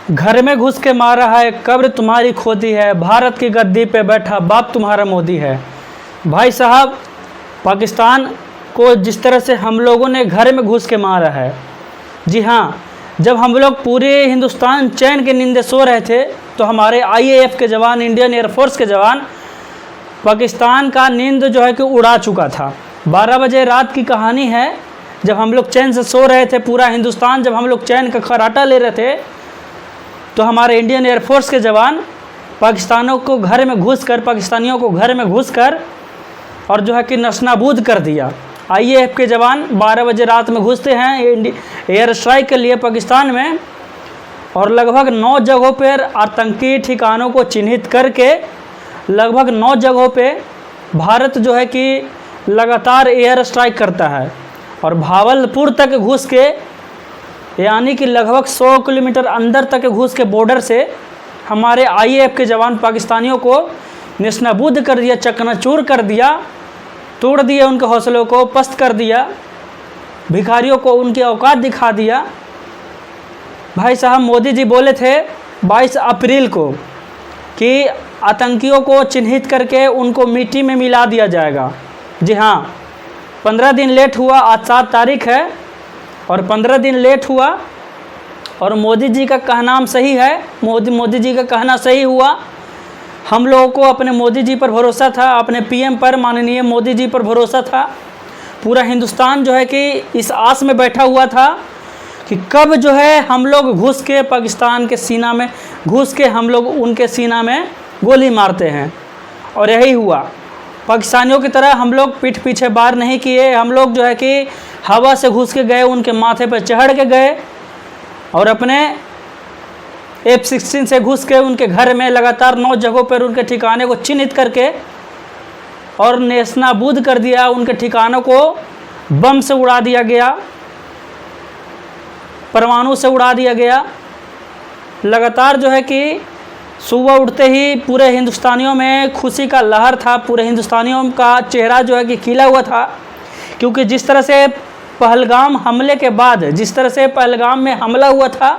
घर में घुस के मारा है, कब्र तुम्हारी खोदी है, भारत की गद्दी पे बैठा बाप तुम्हारा मोदी है। भाई साहब, पाकिस्तान को जिस तरह से हम लोगों ने घर में घुस के मारा है, जी हाँ, जब हम लोग पूरे हिंदुस्तान चैन के नींद सो रहे थे तो हमारे आईएएफ के जवान, इंडियन एयरफोर्स के जवान पाकिस्तान का नींद जो है कि उड़ा चुका था। 12 बजे रात की कहानी है, जब हम लोग चैन से सो रहे थे, पूरा हिंदुस्तान जब हम लोग चैन का खर्राटा ले रहे थे, तो हमारे इंडियन एयरफोर्स के जवान पाकिस्तानियों को घर में घुस कर और जो है कि नस्तानाबूद कर दिया। आईएएफ के जवान 12 बजे रात में घुसते हैं एयर स्ट्राइक के लिए पाकिस्तान में, और लगभग 9 जगहों पर आतंकी ठिकानों को चिन्हित करके लगभग 9 जगहों पे भारत जो है कि लगातार एयर स्ट्राइक करता है, और भावलपुर तक घुस के, यानी कि लगभग 100 किलोमीटर अंदर तक घुस के बॉर्डर से हमारे आईएएफ के जवान पाकिस्तानियों को नेस्तनाबूद कर दिया, चकनाचूर कर दिया, तोड़ दिया, उनके हौसलों को पस्त कर दिया, भिखारियों को उनकी औकात दिखा दिया। भाई साहब, मोदी जी बोले थे 22 अप्रैल को कि आतंकियों को चिन्हित करके उनको मिट्टी में मिला दिया जाएगा। जी हाँ, 15 दिन लेट हुआ, आज 7 तारीख है और 15 दिन लेट हुआ, और मोदी जी का कहना सही है, मोदी जी का कहना सही हुआ। हम लोगों को अपने मोदी जी पर भरोसा था, अपने पीएम पर, माननीय मोदी जी पर भरोसा था। पूरा हिंदुस्तान जो है कि इस आस में बैठा हुआ था कि कब जो है हम लोग घुस के पाकिस्तान के सीना में घुस के हम लोग उनके सीना में गोली मारते हैं, और यही हुआ। पाकिस्तानियों की तरह हम लोग पीठ पीछे वार नहीं किए, हम लोग जो है कि हवा से घुस के गए, उनके माथे पर चढ़ के गए, और अपने F-16 से घुस के उनके घर में लगातार 9 जगहों पर उनके ठिकाने को चिन्हित करके और नेस्तनाबूद कर दिया। उनके ठिकानों को बम से उड़ा दिया गया, परमाणु से उड़ा दिया गया। लगातार जो है कि सुबह उठते ही पूरे हिंदुस्तानियों में खुशी का लहर था, पूरे हिंदुस्तानियों का चेहरा जो है कि खिला हुआ था, क्योंकि जिस तरह से पहलगाम हमले के बाद, जिस तरह से पहलगाम में हमला हुआ था,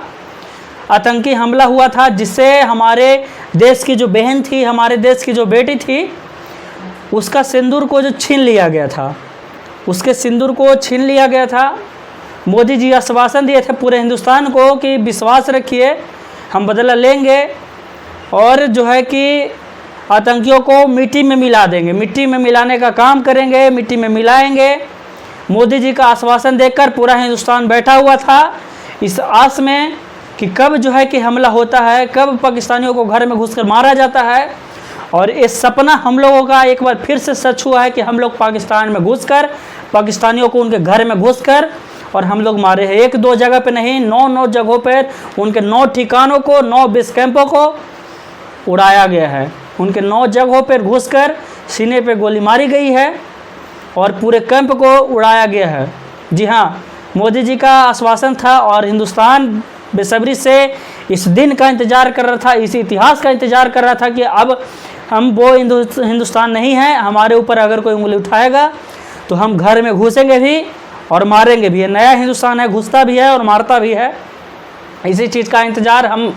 आतंकी हमला हुआ था, जिससे हमारे देश की जो बहन थी, हमारे देश की जो बेटी थी, उसका सिंदूर को जो छीन लिया गया था, उसके सिंदूर को छीन लिया गया था। मोदी जी आश्वासन दिए थे पूरे हिंदुस्तान को कि विश्वास रखिए, हम बदला लेंगे और जो है कि आतंकियों को मिट्टी में मिला देंगे, मिट्टी में मिलाने का काम करेंगे, मिट्टी में मिलाएंगे। मोदी जी का आश्वासन देकर पूरा हिंदुस्तान बैठा हुआ था इस आस में कि कब जो है कि हमला होता है, कब पाकिस्तानियों को घर में घुसकर मारा जाता है। और ये सपना हम लोगों का एक बार फिर से सच हुआ है कि हम लोग पाकिस्तान में घुसकर पाकिस्तानियों को उनके घर में घुसकर और हम लोग मारे हैं। 1-2 जगह पे नहीं, 9 जगहों पर उनके 9 ठिकानों को, 9 बेस कैंपों को उड़ाया गया है। उनके 9 जगहों पर घुसकर सीने पे गोली मारी गई है और पूरे कैंप को उड़ाया गया है। जी हाँ, मोदी जी का आश्वासन था और हिंदुस्तान बेसब्री से इस दिन का इंतज़ार कर रहा था, इस इतिहास का इंतज़ार कर रहा था कि अब हम वो हिंदुस्तान नहीं है, हमारे ऊपर अगर कोई उंगली उठाएगा तो हम घर में घुसेंगे भी और मारेंगे भी। नया हिंदुस्तान है, घुसता भी है और मारता भी है। इसी चीज़ का इंतज़ार हम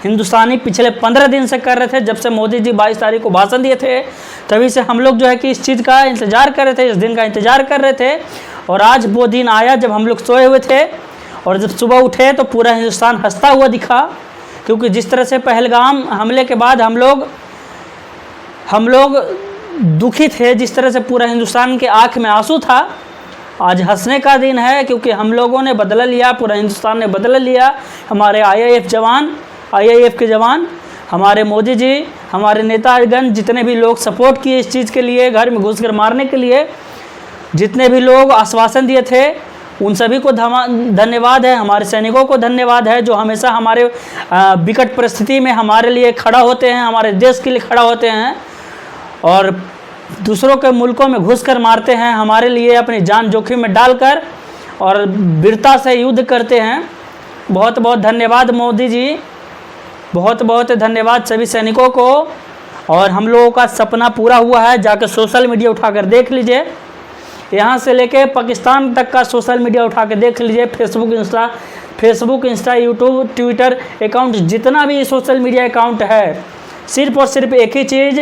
हिंदुस्तानी पिछले 15 दिन से कर रहे थे। जब से मोदी जी 22 तारीख को भाषण दिए थे, तभी से हम लोग जो है कि इस चीज़ का इंतज़ार कर रहे थे, इस दिन का इंतज़ार कर रहे थे। और आज वो दिन आया जब हम लोग सोए हुए थे और जब सुबह उठे तो पूरा हिंदुस्तान हंसता हुआ दिखा, क्योंकि जिस तरह से पहलगाम हमले के बाद हम लोग दुखी थे, जिस तरह से पूरा हिंदुस्तान के आँख में आंसू था, आज हंसने का दिन है, क्योंकि हम लोगों ने बदला लिया, पूरा हिंदुस्तान ने बदला लिया। हमारे आईएएफ के जवान, हमारे मोदी जी, हमारे नेतागण, जितने भी लोग सपोर्ट किए इस चीज़ के लिए, घर में घुसकर मारने के लिए, जितने भी लोग आश्वासन दिए थे, उन सभी को धन्यवाद है। हमारे सैनिकों को धन्यवाद है जो हमेशा हमारे विकट परिस्थिति में हमारे लिए खड़ा होते हैं, हमारे देश के लिए खड़ा होते हैं और दूसरों के मुल्कों में घुसकर मारते हैं, हमारे लिए अपनी जान जोखिम में डालकर और वीरता से युद्ध करते हैं। बहुत बहुत धन्यवाद मोदी जी, बहुत बहुत धन्यवाद सभी सैनिकों को। और हम लोगों का सपना पूरा हुआ है, जाकर सोशल मीडिया उठाकर देख लीजिए, यहाँ से लेके पाकिस्तान तक का सोशल मीडिया उठा के देख लीजिए, Facebook, Insta, Facebook, Insta, YouTube, Twitter account, जितना भी सोशल मीडिया अकाउंट है, सिर्फ और सिर्फ एक ही चीज़,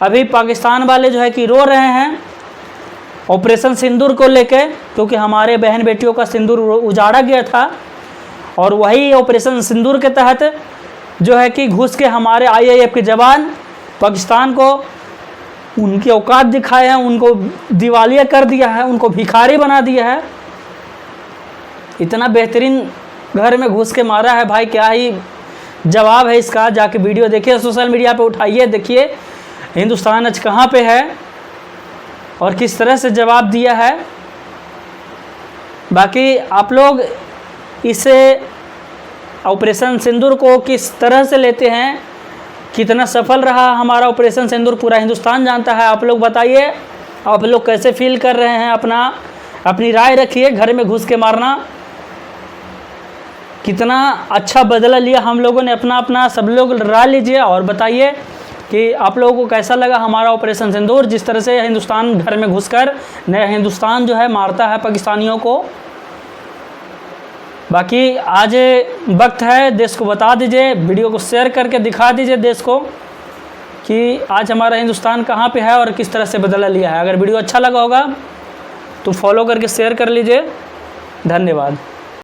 अभी पाकिस्तान वाले जो है कि रो रहे हैं ऑपरेशन सिंदूर को लेके, क्योंकि हमारे बहन बेटियों का सिंदूर उजाड़ा गया था। और वही ऑपरेशन सिंदूर के तहत जो है कि घुस के हमारे IAF के जवान पाकिस्तान को उनकी औकात दिखाए हैं, उनको दिवालिया कर दिया है, उनको भिखारी बना दिया है। इतना बेहतरीन घर में घुस के मारा है भाई, क्या ही जवाब है इसका। जाके वीडियो देखिए, सोशल मीडिया पे उठाइए, देखिए हिंदुस्तान आज कहाँ पे है और किस तरह से जवाब दिया है। बाकी आप लोग इसे ऑपरेशन सिंदूर को किस तरह से लेते हैं, कितना सफल रहा हमारा ऑपरेशन सिंदूर, पूरा हिंदुस्तान जानता है। आप लोग बताइए, आप लोग कैसे फील कर रहे हैं, अपनी राय रखिए। घर में घुस के मारना, कितना अच्छा बदला लिया हम लोगों ने, अपना सब लोग राय लीजिए और बताइए कि आप लोगों को कैसा लगा हमारा ऑपरेशन सिंदूर, जिस तरह से हिंदुस्तान घर में घुसकर नया हिंदुस्तान जो है मारता है पाकिस्तानियों को। बाकी आज वक्त है, देश को बता दीजिए, वीडियो को शेयर करके दिखा दीजिए देश को कि आज हमारा हिंदुस्तान कहाँ पे है और किस तरह से बदला लिया है। अगर वीडियो अच्छा लगा होगा तो फॉलो करके शेयर कर लीजिए। धन्यवाद।